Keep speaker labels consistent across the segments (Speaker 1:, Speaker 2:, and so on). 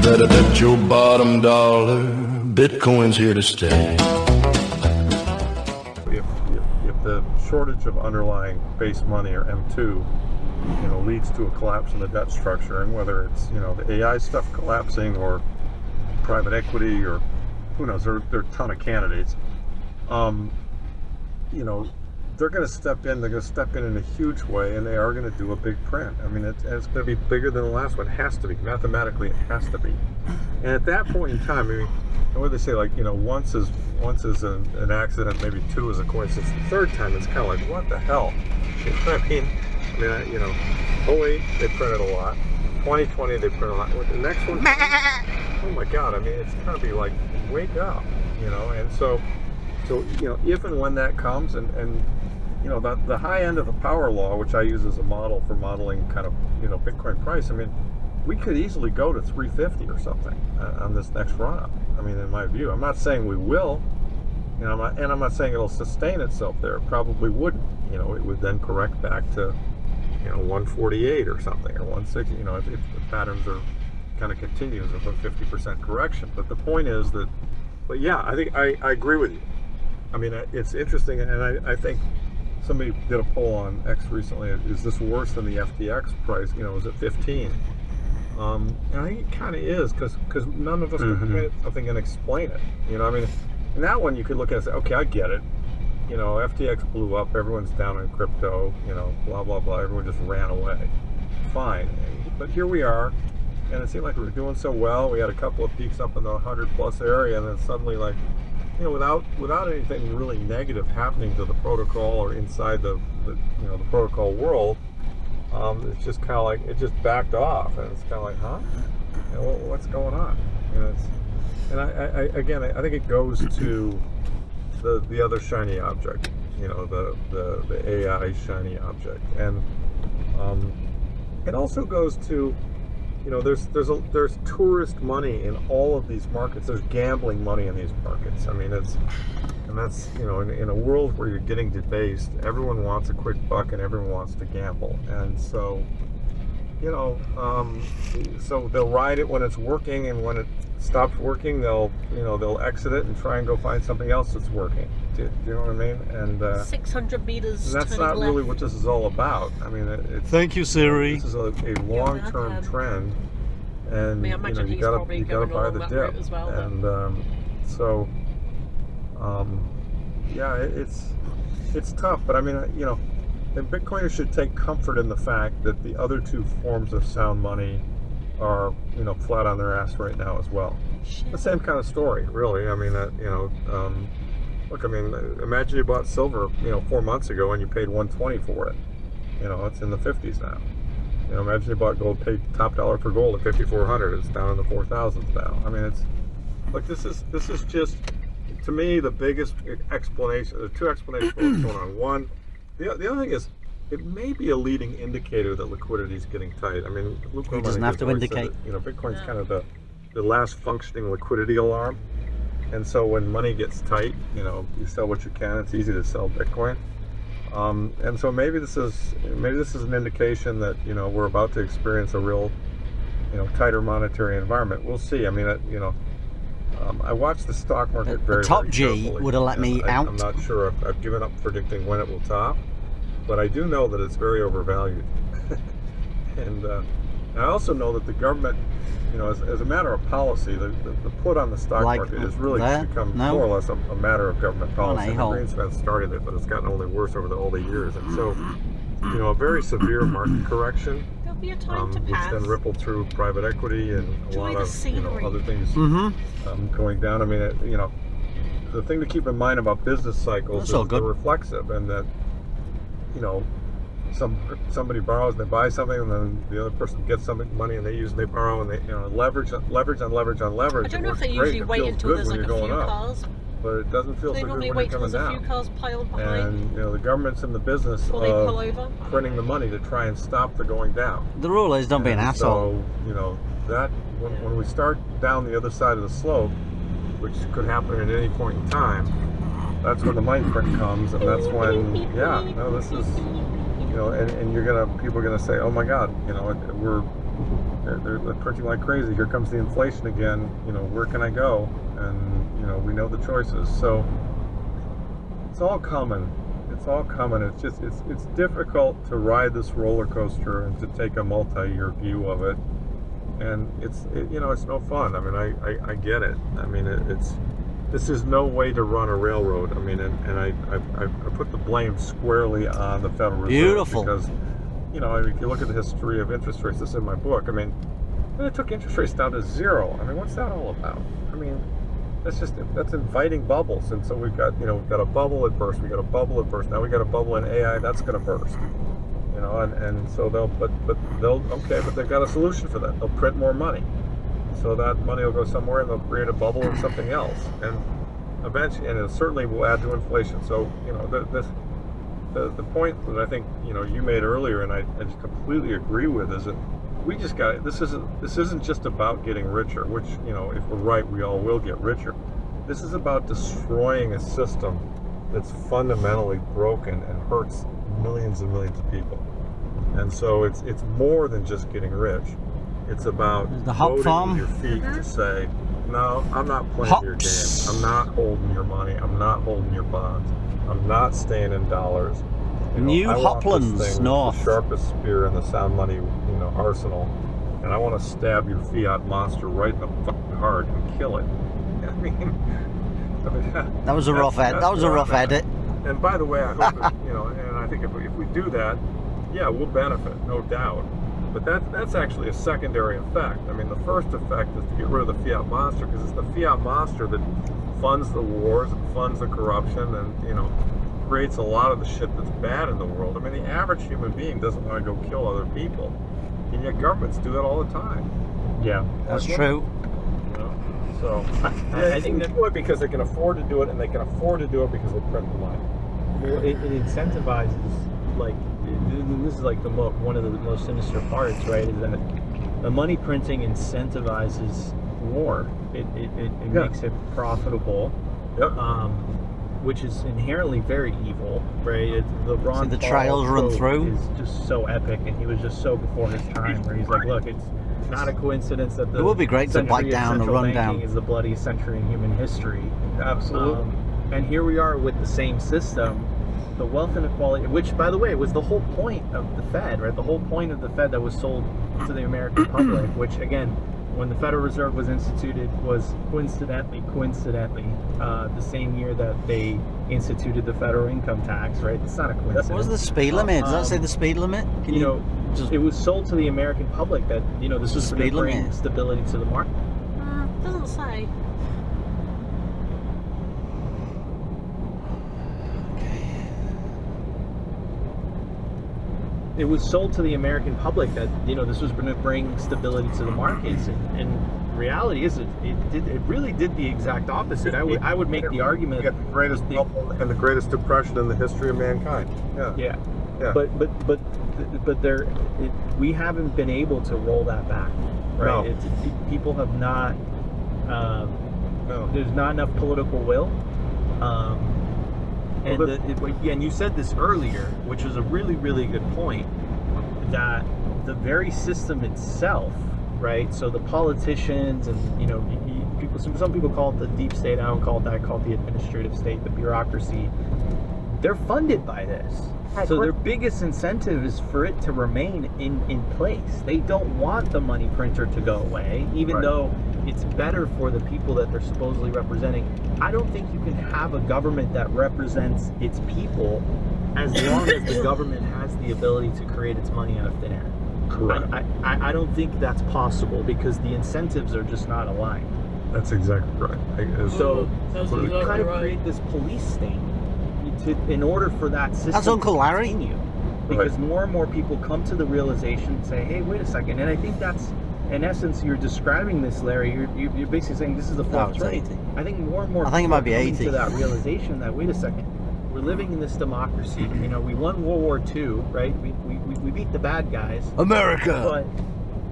Speaker 1: You better bet your bottom dollar Bitcoin's here to stay.
Speaker 2: If the shortage of underlying base money, or M2, leads to a collapse in the debt structure, and whether it's the AI stuff collapsing or private equity, or who knows, there are a ton of candidates. They're going to step in. They're going to step in a huge way, and they are going to do a big print. I mean, it's going to be bigger than the last one. It has to be. Mathematically, it has to be. And at that point in time, I mean, what do they say? Like, once is an accident, maybe two is a coincidence. The third time, it's kind of like, what the hell? I mean, 08, they printed a lot. 2020, they printed a lot. The next one, oh my God! I mean, it's going to be like, wake up, And so if and when that comes, and the high end of the power law, which I use as a model for modeling kind of Bitcoin price, I mean, we could easily go to 350 or something on this next run up. I mean, in my view, I'm not saying we will, I'm not saying it'll sustain itself there. It probably wouldn't. It would then correct back to 148 or something, or 160. If the patterns are kind of continues of a 50% correction. But the point is that, yeah, I think I agree with you. I mean, it's interesting, and I think somebody did a poll on X recently. Is this worse than the FTX price? Is it 15? And I think it kind of is, because none of us can explain it. I mean, in that one you could look at it and say, okay, I get it. FTX blew up. Everyone's down in crypto. Blah blah blah. Everyone just ran away. Fine, but here we are, and it seemed like we were doing so well. We had a couple of peaks up in the 100+ area, and then suddenly, like, without anything really negative happening to the protocol or inside the protocol world, it's just kind of like it just backed off, and it's kind of like, huh? What's going on? I think it goes to the other shiny object, the AI shiny object, and it also goes to, there's tourist money in all of these markets. There's gambling money in these markets. I mean, that's in a world where you're getting debased, everyone wants a quick buck and everyone wants to gamble, and so so they'll ride it when it's working, and when it stops working, they'll exit it and try and go find something else that's working. Do you know what I mean? And
Speaker 3: 600 meters.
Speaker 2: And that's not
Speaker 3: left.
Speaker 2: really what this is all about. I mean,
Speaker 4: Thank you, Siri.
Speaker 2: This is a long-term trend, and
Speaker 3: I imagine
Speaker 2: you gotta buy the dip.
Speaker 3: As well,
Speaker 2: and yeah, it's tough. But I mean, and Bitcoiners should take comfort in the fact that the other two forms of sound money are flat on their ass right now as well. The same kind of story, really. I mean, look, I mean, imagine you bought silver 4 months ago and you paid $120 for it. It's in the 50s now. Imagine you bought gold, paid top dollar for gold at $5,400. It's down in the 4,000s now. I mean, it's like this is just, to me, the biggest explanation. There are two explanations for what's going on. One, the other thing is, it may be a leading indicator that liquidity is getting tight. I mean,
Speaker 4: it doesn't have to indicate.
Speaker 2: Bitcoin's kind of the last functioning liquidity alarm. And so when money gets tight, you sell what you can. It's easy to sell Bitcoin. And so maybe this is an indication that we're about to experience a real tighter monetary environment. We'll see. I mean, I watched the stock market very
Speaker 4: top
Speaker 2: very
Speaker 4: G
Speaker 2: carefully,
Speaker 4: would have let me out.
Speaker 2: I'm not sure. I've given up predicting when it will top, but I do know that it's very overvalued. And I also know that the government, as a matter of policy, the put on the stock market has really become more or less a matter of government policy. Greenspan started it, but it's gotten only worse over all the years. And so, a very severe market correction,
Speaker 3: There'll be a time to
Speaker 2: which
Speaker 3: pass.
Speaker 2: then rippled through private equity and a lot of other things going down. I mean, the thing to keep in mind about business cycles is they're reflexive, and that somebody borrows, they buy something, and then the other person gets some money and they use, and they borrow, and they leverage on leverage.
Speaker 3: I don't know if they usually wait until there's like a few cars.
Speaker 2: But it doesn't feel so good when you're coming down.
Speaker 3: A few cars piled behind.
Speaker 2: And the government's in the business of printing the money to try and stop the going down.
Speaker 4: The rule is don't be an asshole.
Speaker 2: So that when we start down the other side of the slope, which could happen at any point in time, that's when the money print comes, and that's when this is and people are gonna say, oh my God, we're they're printing like crazy. Here comes the inflation again. You know, where can I go? And you know, we know the choices. So it's all coming. It's all coming. It's just it's difficult to ride this roller coaster and to take a multi-year view of it. And it's no fun. I mean, I get it. I mean, this is no way to run a railroad. I mean, and I put the blame squarely on the Federal Reserve.
Speaker 4: Beautiful.
Speaker 2: Because, you know, if you look at the history of interest rates, this is in my book. I mean, it took interest rates down to 0. I mean, what's that all about? I mean, that's inviting bubbles. And so we've got a bubble at burst. We got a bubble at burst. Now we got a bubble in AI. That's going to burst. You know, and so but they've got a solution for that. They'll print more money, so that money will go somewhere, and they'll create a bubble or something else, and eventually, and it certainly will add to inflation. So you know, the point that I think you made earlier, and I just completely agree with, is that we just got this isn't just about getting richer, which if we're right, we all will get richer. This is about destroying a system that's fundamentally broken and hurts millions and millions of people. And so it's more than just getting rich. It's about
Speaker 4: the hop farm.
Speaker 2: Your feet to say, no, I'm not playing your game. I'm not holding your money. I'm not holding your bonds. I'm not staying in dollars.
Speaker 4: New Hoplands North.
Speaker 2: The sharpest spear in the sound money arsenal, and I want to stab your fiat monster right in the fucking heart and kill it. I mean
Speaker 4: that was a rough edit. That was a rough edit.
Speaker 2: And by the way, I hope and I think if we do that, yeah, we'll benefit, no doubt. But that's actually a secondary effect. I mean, the first effect is to get rid of the fiat monster, because it's the fiat monster that funds the wars and funds the corruption and creates a lot of the shit that's bad in the world. I mean, the average human being doesn't want to go kill other people, and yet governments do that all the time.
Speaker 5: Yeah,
Speaker 4: that's true.
Speaker 2: So I think they do it because they can afford to do it, and they can afford to do it because they print the money.
Speaker 5: Well, it incentivizes, like, this is like one of the most sinister parts, right? Is that the money printing incentivizes war. It makes it profitable.
Speaker 2: Yep.
Speaker 5: Which is inherently very evil, right? The Ron
Speaker 4: the
Speaker 5: Paul
Speaker 4: trials run
Speaker 5: quote
Speaker 4: through
Speaker 5: is just so epic, and he was just so before his time. Where he's like, "Look, it's not a coincidence that
Speaker 4: it would be great to bite down the rundown.
Speaker 5: Is the bloodiest century in human history."
Speaker 2: Absolutely.
Speaker 5: And here we are with the same system, the wealth inequality, which, by the way, was the whole point of the Fed, right? The whole point of the Fed that was sold to the American public, which again, when the Federal Reserve was instituted, was coincidentally the same year that they instituted the federal income tax, right? It's not a coincidence.
Speaker 4: What was the speed limit? Does that say the speed limit?
Speaker 5: It was sold to the American public that this was going to bring stability to the market.
Speaker 3: Doesn't say.
Speaker 5: It was sold to the American public that this was going to bring stability to the markets, and reality is it really did the exact opposite. I would make the argument
Speaker 2: that the greatest bubble and the greatest depression in the history of mankind.
Speaker 5: Yeah. But we haven't been able to roll that back, right?
Speaker 2: No.
Speaker 5: People have not.
Speaker 2: No.
Speaker 5: There's not enough political will. And you said this earlier, which was a really, really good point, that the very system itself, right? So the politicians and people. Some people call it the deep state. I don't call it that. I call it the administrative state, the bureaucracy. They're funded by this. So their biggest incentive is for it to remain in place. They don't want the money printer to go away, even though it's better for the people that they're supposedly representing. I don't think you can have a government that represents its people as long as the government has the ability to create its money out of thin air.
Speaker 2: Correct.
Speaker 5: I don't think that's possible because the incentives are just not aligned.
Speaker 2: That's exactly right.
Speaker 5: So you kind of create this police state in order for that system
Speaker 4: That's Uncle Larry.
Speaker 5: to continue. Because more and more people come to the realization and say, hey, wait a second. And I think that's, in essence, you're describing this, Larry. You're basically saying this is the fourth trade. I think more and more people
Speaker 4: it might be
Speaker 5: are coming
Speaker 4: 80.
Speaker 5: to that realization that, wait a second, we're living in this democracy. We won World War II, right? We beat the bad guys.
Speaker 4: America!
Speaker 5: But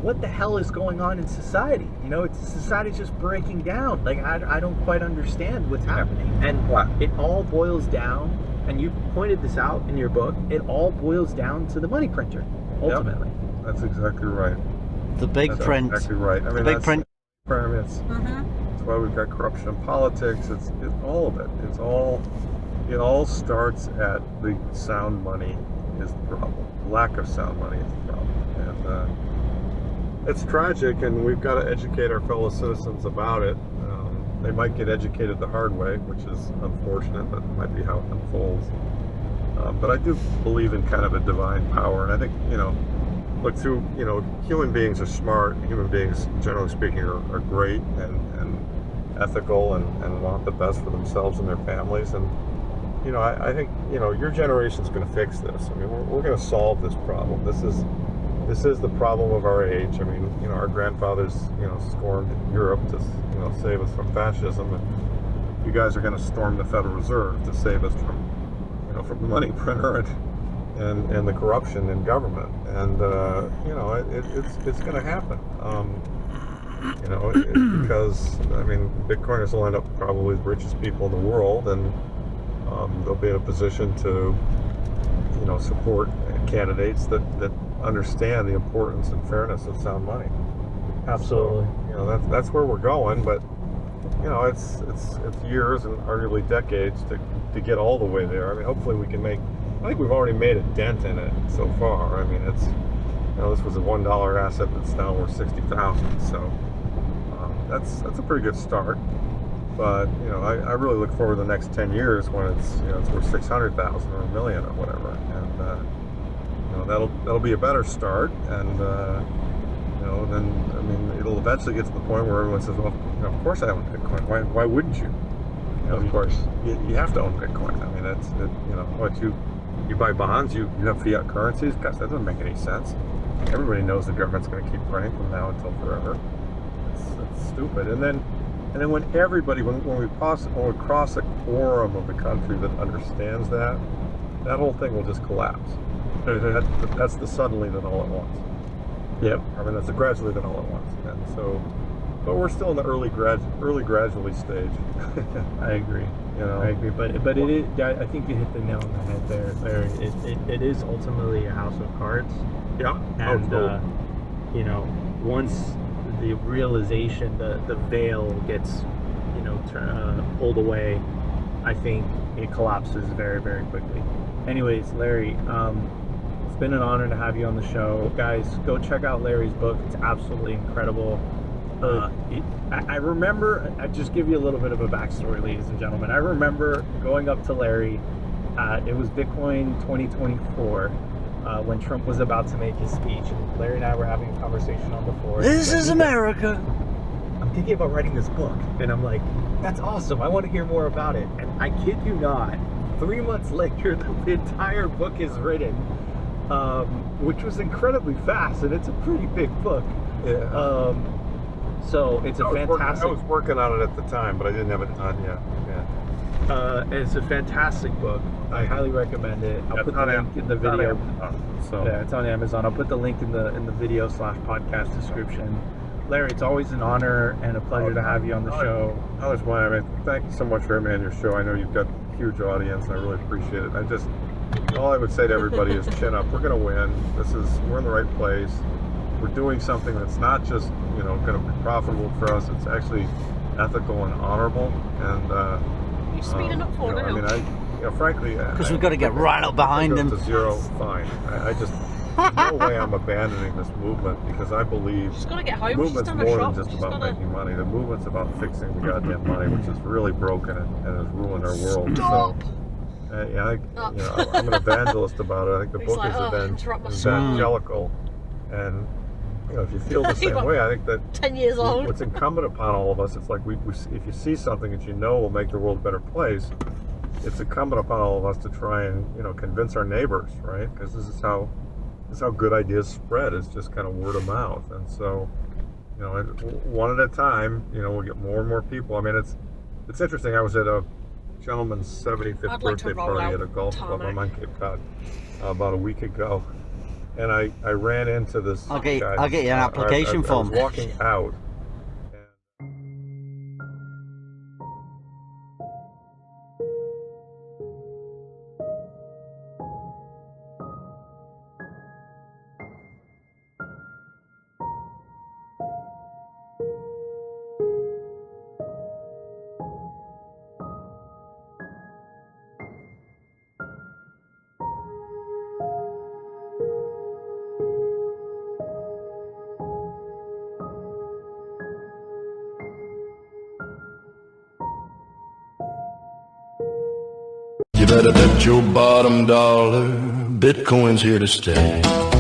Speaker 5: what the hell is going on in society? Society's just breaking down. Like, I don't quite understand what's happening. And it all boils down, and you pointed this out in your book, it all boils down to the money printer, ultimately.
Speaker 2: Yep. That's exactly right.
Speaker 4: The big
Speaker 2: That's
Speaker 4: print.
Speaker 2: exactly right. I mean,
Speaker 4: The big print.
Speaker 2: It's why we've got corruption in politics. It's all of it. It all starts at the sound money is the problem. Lack of sound money is the problem, and it's tragic. And we've got to educate our fellow citizens about it. They might get educated the hard way, which is unfortunate, but it might be how it unfolds. But I do believe in kind of a divine power, and I think, look, through, human beings are smart. Human beings, generally speaking, are great and ethical and want the best for themselves and their families. And, I think, your generation's going to fix this. I mean, we're going to solve this problem. This is the problem of our age. I mean, our grandfathers, stormed Europe to, save us from fascism, and you guys are going to storm the Federal Reserve to save us from the money printer and the corruption in government. And it's going to happen. Because I mean, Bitcoiners will end up probably the richest people in the world, and they'll be in a position to, support candidates that understand the importance and fairness of sound money.
Speaker 5: Absolutely.
Speaker 2: So, that's where we're going, but it's years and arguably decades to get all the way there. I mean, hopefully we can I think we've already made a dent in it so far. I mean, it's this was a $1 asset that's now worth 60,000. So that's a pretty good start. But I really look forward to the next 10 years when it's worth 600,000 or $1 million or whatever, and that'll be a better start. And then I mean, it'll eventually get to the point where everyone says, well, of course I own Bitcoin. Why wouldn't you? Of course, you have to own Bitcoin. I mean, that's what you buy bonds, you have fiat currencies. Gosh, that doesn't make any sense. Everybody knows the government's going to keep printing from now until forever. It's stupid. And then when everybody, when we cross a quorum of the country that understands that whole thing will just collapse. That's the suddenly then all at once.
Speaker 5: Yep.
Speaker 2: I mean, that's the gradually then all at once. And so, but we're still in the early gradually stage.
Speaker 5: I agree. I agree. But it is. I think you hit the nail on the head there, Larry. It is ultimately a house of cards.
Speaker 2: Yeah.
Speaker 5: And once the realization, the veil gets, pulled away, I think it collapses very, very quickly. Anyways, Larry, it's been an honor to have you on the show. Guys, go check out Larry's book. It's absolutely incredible. I remember, I just give you a little bit of a backstory, ladies and gentlemen. I remember going up to Larry. It was Bitcoin 2024 when Trump was about to make his speech. And Larry and I were having a conversation on the floor.
Speaker 4: This is America.
Speaker 5: I'm thinking about writing this book. And I'm like, that's awesome. I want to hear more about it. And I kid you not, 3 months later, the entire book is written, which was incredibly fast. And it's a pretty big book.
Speaker 2: Yeah.
Speaker 5: So it's a fantastic.
Speaker 2: I was working on it at the time, but I didn't have it done yet. Yeah.
Speaker 5: It's a fantastic book. I highly recommend it. I'll put the link in the video. Yeah, it's on Amazon. I'll put the link in the video /podcast description. Larry, it's always an honor and a pleasure to have you on the show.
Speaker 2: I was mine. I mean, thank you so much for having me on your show. I know you've got a huge audience, and I really appreciate it. All I would say to everybody is chin up. We're going to win. We're in the right place. We're doing something that's not just going to be profitable for us. It's actually ethical and honorable. And
Speaker 3: you're speeding up for
Speaker 2: I mean, frankly,
Speaker 4: because we've got to get right up behind them.
Speaker 2: To zero, fine. I just no way I'm abandoning this movement, because I believe
Speaker 3: she's got to get home.
Speaker 2: The movement's
Speaker 3: she's
Speaker 2: more
Speaker 3: done
Speaker 2: than just about making money. The movement's about fixing the goddamn money, which is really broken and has ruined our world.
Speaker 3: Stop.
Speaker 2: So, I'm an evangelist about it. I think the book is evangelical, and if you feel the same way, I think that
Speaker 3: 10 years old.
Speaker 2: What's incumbent upon all of us, it's like if you see something that will make the world a better place, it's incumbent upon all of us to try and convince our neighbors, right? Because this is how good ideas spread. It's just kind of word of mouth, and so one at a time, we'll get more and more people. I mean, it's interesting. I was at a gentleman's 75th birthday party at a golf club on Cape Cod about a week ago. And I ran into this.
Speaker 4: I'll get you an application form.
Speaker 2: I was walking out.
Speaker 1: You better bet your bottom dollar Bitcoin's here to stay.